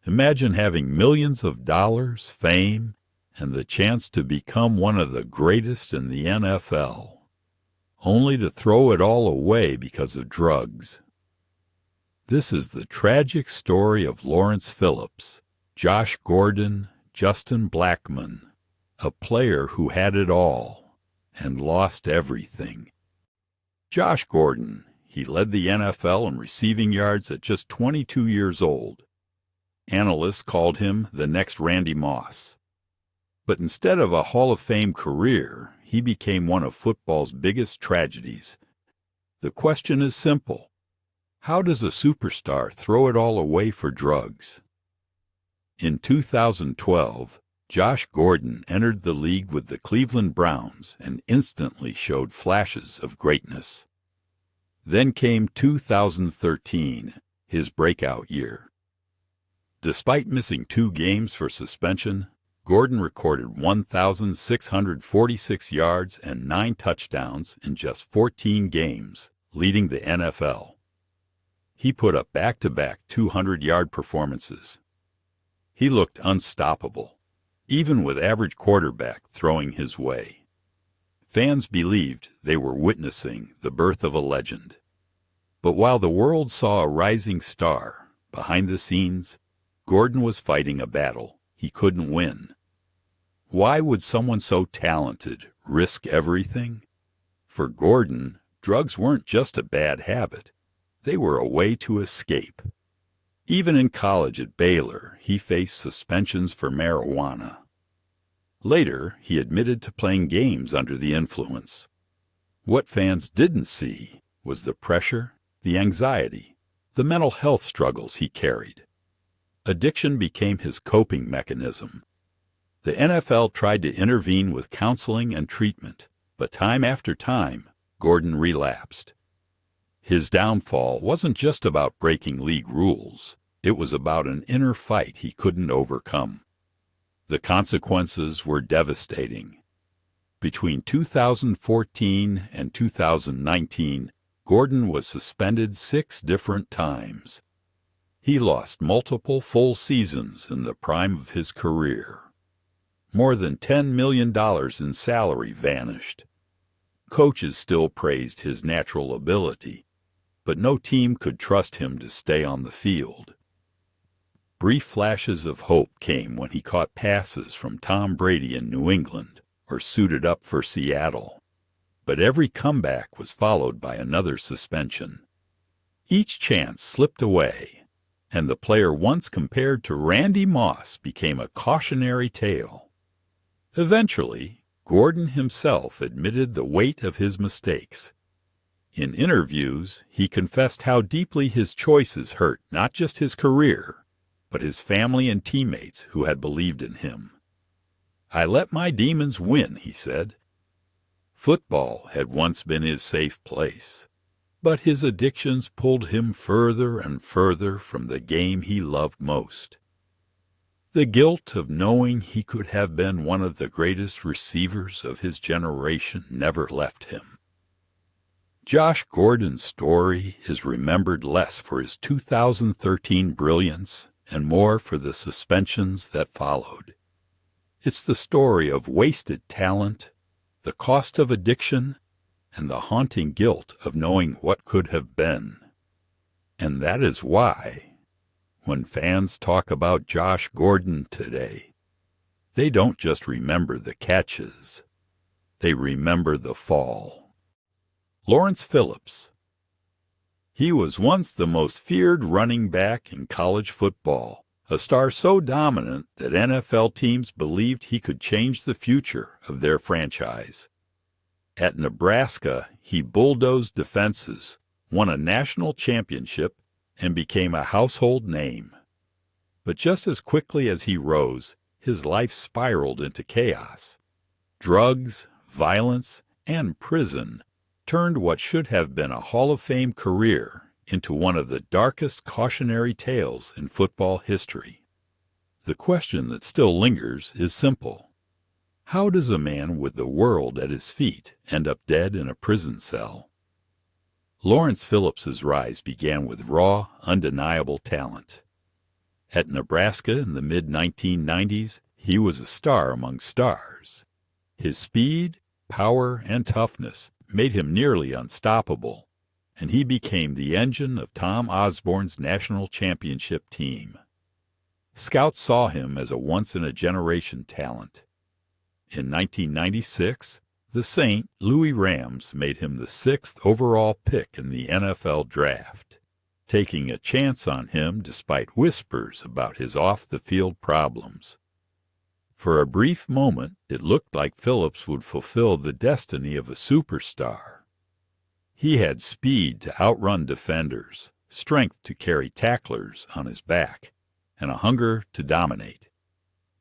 Imagine having millions of dollars, fame, and the chance to become one of the greatest in the NFL, only to throw it all away because of drugs. This is the tragic story of Lawrence Phillips, Josh Gordon, Justin Blackmon, a player who had it all and lost everything. Josh Gordon, he led the NFL in receiving yards at just 22 years old. Analysts called him the next Randy Moss. But instead of a Hall of Fame career, he became one of football's biggest tragedies. The question is simple. How does a superstar throw it all away for drugs? In 2012, Josh Gordon entered the league with the Cleveland Browns and instantly showed flashes of greatness. Then came 2013, his breakout year. Despite missing 2 games for suspension, Gordon recorded 1,646 yards and 9 touchdowns in just 14 games, leading the NFL. He put up back-to-back 200-yard performances. He looked unstoppable, even with average quarterback throwing his way. Fans believed they were witnessing the birth of a legend. But while the world saw a rising star, behind the scenes, Gordon was fighting a battle he couldn't win. Why would someone so talented risk everything? For Gordon, drugs weren't just a bad habit. They were a way to escape. Even in college at Baylor, he faced suspensions for marijuana. Later, he admitted to playing games under the influence. What fans didn't see was the pressure, the anxiety, the mental health struggles he carried. Addiction became his coping mechanism. The NFL tried to intervene with counseling and treatment, but time after time, Gordon relapsed. His downfall wasn't just about breaking league rules. It was about an inner fight he couldn't overcome. The consequences were devastating. Between 2014 and 2019, Gordon was suspended 6 different times. He lost multiple full seasons in the prime of his career. More than $10 million in salary vanished. Coaches still praised his natural ability, but no team could trust him to stay on the field. Brief flashes of hope came when he caught passes from Tom Brady in New England or suited up for Seattle. But every comeback was followed by another suspension. Each chance slipped away, and the player once compared to Randy Moss became a cautionary tale. Eventually, Gordon himself admitted the weight of his mistakes. In interviews, he confessed how deeply his choices hurt not just his career, but his family and teammates who had believed in him. "I let my demons win," he said. Football had once been his safe place, but his addictions pulled him further and further from the game he loved most. The guilt of knowing he could have been one of the greatest receivers of his generation never left him. Josh Gordon's story is remembered less for his 2013 brilliance and more for the suspensions that followed. It's the story of wasted talent, the cost of addiction, and the haunting guilt of knowing what could have been. And that is why, when fans talk about Josh Gordon today, they don't just remember the catches, they remember the fall. Lawrence Phillips. He was once the most feared running back in college football, a star so dominant that NFL teams believed he could change the future of their franchise. At Nebraska, he bulldozed defenses, won a national championship, and became a household name. But just as quickly as he rose, his life spiraled into chaos. Drugs, violence, and prison turned what should have been a Hall of Fame career into one of the darkest cautionary tales in football history. The question that still lingers is simple. How does a man with the world at his feet end up dead in a prison cell? Lawrence Phillips's rise began with raw, undeniable talent. At Nebraska in the mid-1990s, he was a star among stars. His speed, power, and toughness made him nearly unstoppable, and he became the engine of Tom Osborne's national championship team. Scouts saw him as a once-in-a-generation talent. In 1996, the St. Louis Rams made him the 6th overall pick in the NFL draft, taking a chance on him despite whispers about his off-the-field problems. For a brief moment, it looked like Phillips would fulfill the destiny of a superstar. He had speed to outrun defenders, strength to carry tacklers on his back, and a hunger to dominate.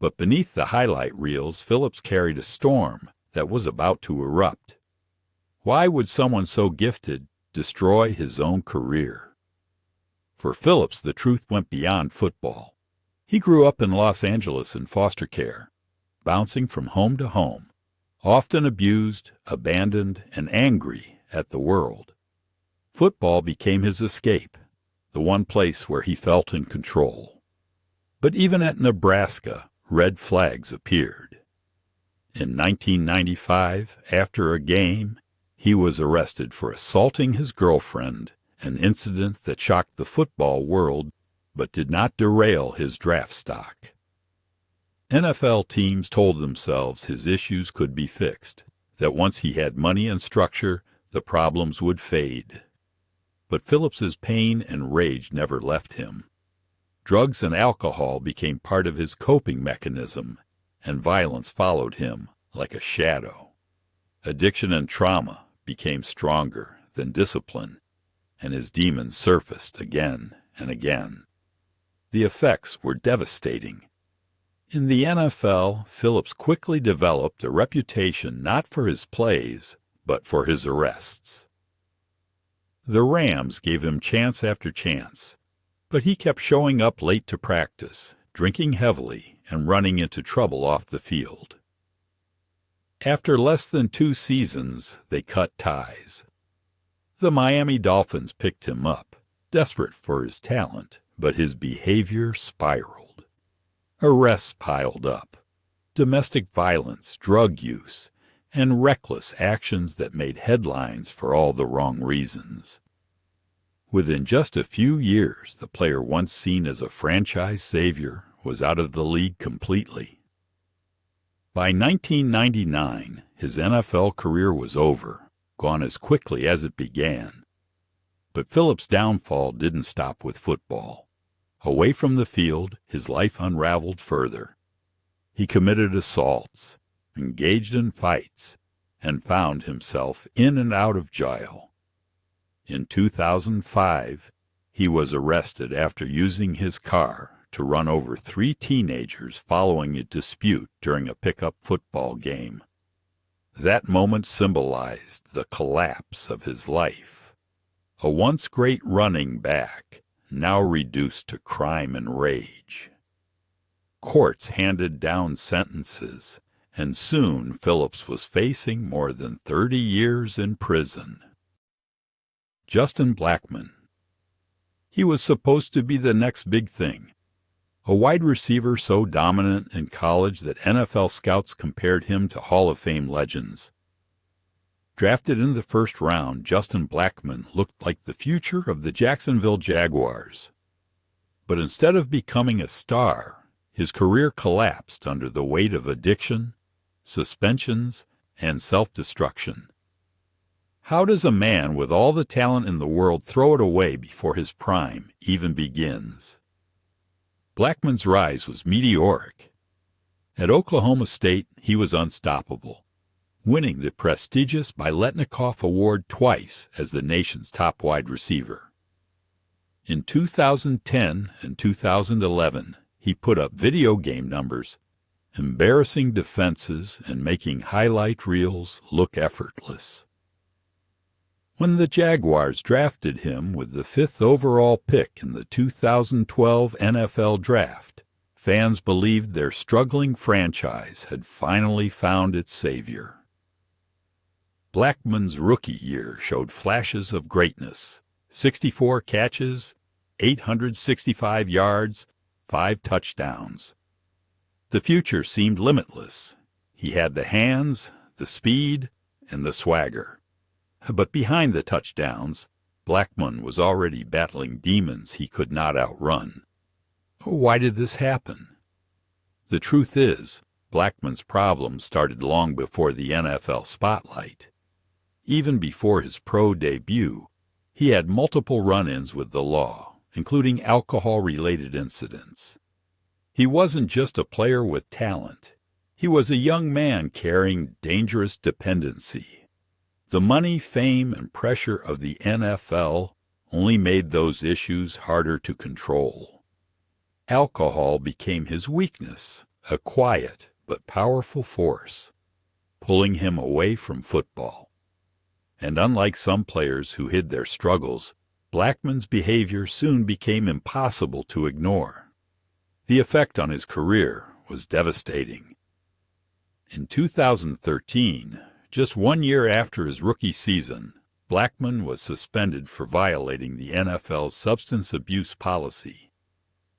But beneath the highlight reels, Phillips carried a storm that was about to erupt. Why would someone so gifted destroy his own career? For Phillips, the truth went beyond football. He grew up in Los Angeles in foster care, bouncing from home to home, often abused, abandoned, and angry at the world. Football became his escape, the one place where he felt in control. But even at Nebraska, red flags appeared. In 1995, after a game, he was arrested for assaulting his girlfriend, an incident that shocked the football world but did not derail his draft stock. NFL teams told themselves his issues could be fixed, that once he had money and structure, the problems would fade. But Phillips's pain and rage never left him. Drugs and alcohol became part of his coping mechanism, and violence followed him like a shadow. Addiction and trauma became stronger than discipline, and his demons surfaced again and again. The effects were devastating. In the NFL, Phillips quickly developed a reputation not for his plays, but for his arrests. The Rams gave him chance after chance, but he kept showing up late to practice, drinking heavily, and running into trouble off the field. After less than 2 seasons, they cut ties. The Miami Dolphins picked him up, desperate for his talent, but his behavior spiraled. Arrests piled up, domestic violence, drug use, and reckless actions that made headlines for all the wrong reasons. Within just a few years, the player once seen as a franchise savior was out of the league completely. By 1999, his NFL career was over, gone as quickly as it began. But Phillips' downfall didn't stop with football. Away from the field, his life unraveled further. He committed assaults, engaged in fights, and found himself in and out of jail. In 2005, he was arrested after using his car to run over 3 teenagers following a dispute during a pickup football game. That moment symbolized the collapse of his life. A once great running back, now reduced to crime and rage. Courts handed down sentences, and soon Phillips was facing more than 30 years in prison. Justin Blackmon. He was supposed to be the next big thing, a wide receiver so dominant in college that NFL scouts compared him to Hall of Fame legends. Drafted in the first round, Justin Blackmon looked like the future of the Jacksonville Jaguars. But instead of becoming a star, his career collapsed under the weight of addiction, suspensions, and self-destruction. How does a man with all the talent in the world throw it away before his prime even begins? Blackmon's rise was meteoric. At Oklahoma State, he was unstoppable, winning the prestigious Biletnikoff Award twice as the nation's top wide receiver. In 2010 and 2011, he put up video game numbers, embarrassing defenses and making highlight reels look effortless. When the Jaguars drafted him with the 5th overall pick in the 2012 NFL Draft, fans believed their struggling franchise had finally found its savior. Blackmon's rookie year showed flashes of greatness: 64 catches, 865 yards, 5 touchdowns. The future seemed limitless. He had the hands, the speed, and the swagger. But behind the touchdowns, Blackmon was already battling demons he could not outrun. Why did this happen? The truth is, Blackmon's problems started long before the NFL spotlight. Even before his pro debut, he had multiple run-ins with the law, including alcohol-related incidents. He wasn't just a player with talent. He was a young man carrying dangerous dependency. The money, fame, and pressure of the NFL only made those issues harder to control. Alcohol became his weakness, a quiet but powerful force, pulling him away from football. And unlike some players who hid their struggles, Blackmon's behavior soon became impossible to ignore. The effect on his career was devastating. In 2013, just 1 year after his rookie season, Blackmon was suspended for violating the NFL's substance abuse policy.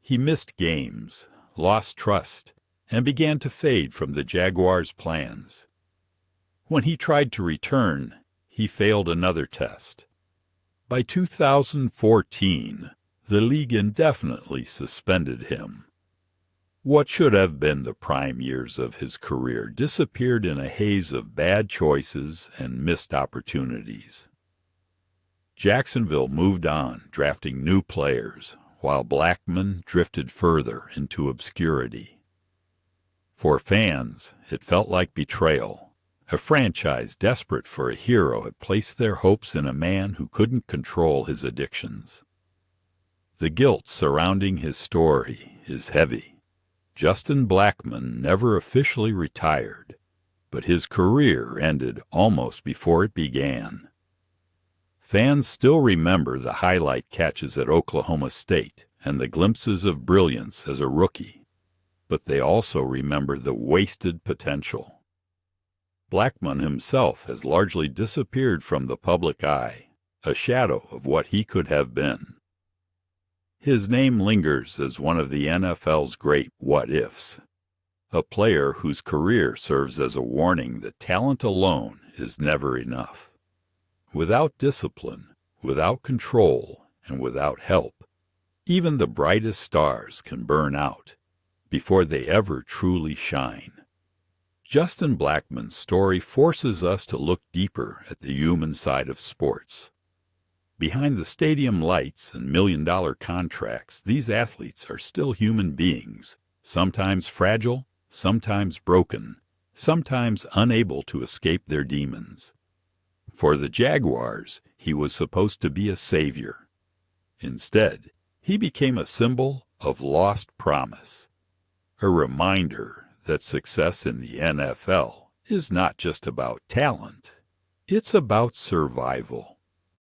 He missed games, lost trust, and began to fade from the Jaguars' plans. When he tried to return, he failed another test. By 2014, the league indefinitely suspended him. What should have been the prime years of his career disappeared in a haze of bad choices and missed opportunities. Jacksonville moved on, drafting new players, while Blackmon drifted further into obscurity. For fans, it felt like betrayal. A franchise desperate for a hero had placed their hopes in a man who couldn't control his addictions. The guilt surrounding his story is heavy. Justin Blackmon never officially retired, but his career ended almost before it began. Fans still remember the highlight catches at Oklahoma State and the glimpses of brilliance as a rookie, but they also remember the wasted potential. Blackmon himself has largely disappeared from the public eye, a shadow of what he could have been. His name lingers as one of the NFL's great what-ifs, a player whose career serves as a warning that talent alone is never enough. Without discipline, without control, and without help, even the brightest stars can burn out before they ever truly shine. Justin Blackmon's story forces us to look deeper at the human side of sports. Behind the stadium lights and million-dollar contracts, these athletes are still human beings, sometimes fragile, sometimes broken, sometimes unable to escape their demons. For the Jaguars, he was supposed to be a savior. Instead, he became a symbol of lost promise, a reminder that success in the NFL is not just about talent, it's about survival.